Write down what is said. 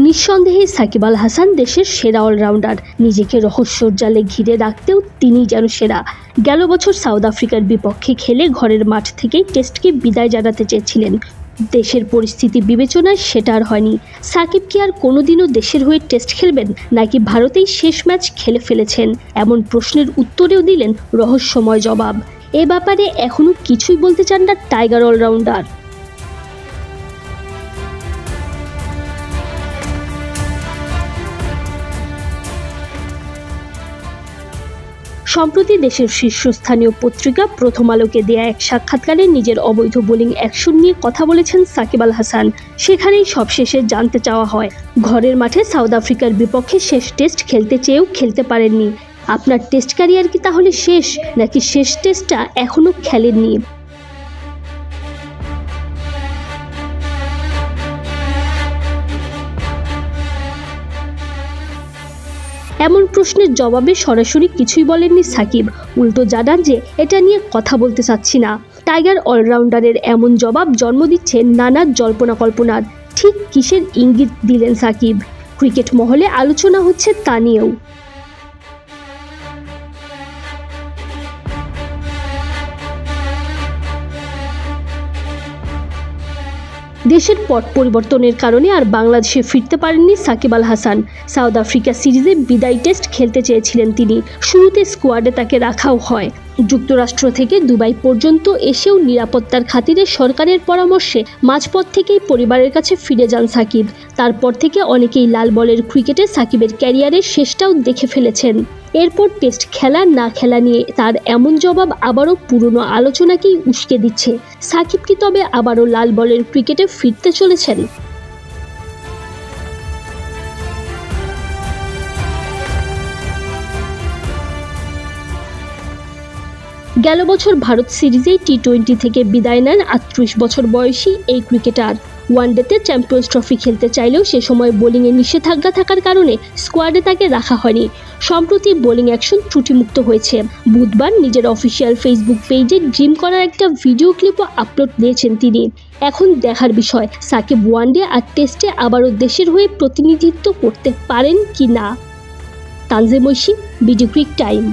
নিঃসন্দেহে সাকিব আল হাসান দেশের সেরা অলরাউন্ডার। নিজেকে রহস্যর জালে ঘিরে রাখতেও তিনিই যেন সেরা। গেল বছর সাউথ আফ্রিকার বিপক্ষে খেলে ঘরের মাঠ থেকেই টেস্টকে বিদায় জানাতে চেয়েছিলেন। দেশের পরিস্থিতি বিবেচনায় সেটা আর হয়নি। সাকিব কি আর কোনোদিনও দেশের হয়ে টেস্ট খেলবেন, নাকি ভারতেই শেষ ম্যাচ খেলে ফেলেছেন? এমন প্রশ্নের উত্তরেও দিলেন রহস্যময় জবাব। এ ব্যাপারে এখনও কিছুই বলতে চান না টাইগার অলরাউন্ডার। সম্প্রতি দেশের শীর্ষস্থানীয় পত্রিকা প্রথম আলোকে দেয়া এক সাক্ষাৎকারে নিজের অবৈধ বোলিং অ্যাকশন নিয়ে কথা বলেছেন সাকিব আল হাসান। সেখানেই সবশেষে জানতে চাওয়া হয়, ঘরের মাঠে সাউথ আফ্রিকার বিপক্ষে শেষ টেস্ট খেলতে চেয়েও খেলতে পারেননি। আপনার টেস্ট ক্যারিয়ার কি তাহলে শেষ, নাকি শেষ টেস্টটা এখনও খেলেননি? এমন প্রশ্নের জবাবে সরাসরি কিছুই বলেননি সাকিব। উল্টো জানান যে এটা নিয়ে কথা বলতে চাচ্ছি না। টাইগার অলরাউন্ডারের এমন জবাব জন্ম দিচ্ছে নানা জল্পনা কল্পনার। ঠিক কিসের ইঙ্গিত দিলেন সাকিব? ক্রিকেট মহলে আলোচনা হচ্ছে তা নিয়েও। দেশের পট পরিবর্তনের কারণে আর বাংলাদেশে ফিরতে পারেননি সাকিব আল হাসান। সাউথ আফ্রিকা সিরিজে বিদায়ী টেস্ট খেলতে চেয়েছিলেন তিনি। শুরুতে স্কোয়াডে তাকে রাখাও হয়। যুক্তরাষ্ট্র থেকে দুবাই পর্যন্ত এসেও নিরাপত্তার খাতিরে সরকারের পরামর্শে মাঝপথ থেকেই পরিবারের কাছে ফিরে যান সাকিব। তারপর থেকে অনেকেই লাল বলের ক্রিকেটে সাকিবের ক্যারিয়ারের শেষটাও দেখে ফেলেছেন। এরপর টেস্ট খেলা না খেলা নিয়ে তার এমন জবাব আবারও পুরনো আলোচনাকেই উস্কে দিচ্ছে। সাকিব কি তবে আবারও লাল বলের ক্রিকেটে ফিরতে চলেছেন? গেল বছর ভারত সিরিজেই টি-20 থেকে বিদায় নেন 38 বছর বয়সী এই ক্রিকেটার। ওয়ানডেতে চ্যাম্পিয়ন্স ট্রফি খেলতে চাইলেও সে সময় বোলিংয়ে নিষেধাজ্ঞা থাকার কারণে স্কোয়াডে তাকে রাখা হয়নি। সম্প্রতি বোলিং অ্যাকশন ত্রুটিমুক্ত হয়েছে। বুধবার নিজের অফিসিয়াল ফেসবুক পেজে জিম করার একটা ভিডিও ক্লিপও আপলোড দিয়েছেন তিনি। এখন দেখার বিষয়, সাকিব ওয়ানডে আর টেস্টে আবারও দেশের হয়ে প্রতিনিধিত্ব করতে পারেন কি না। Tanzim Oishi, BD cric time.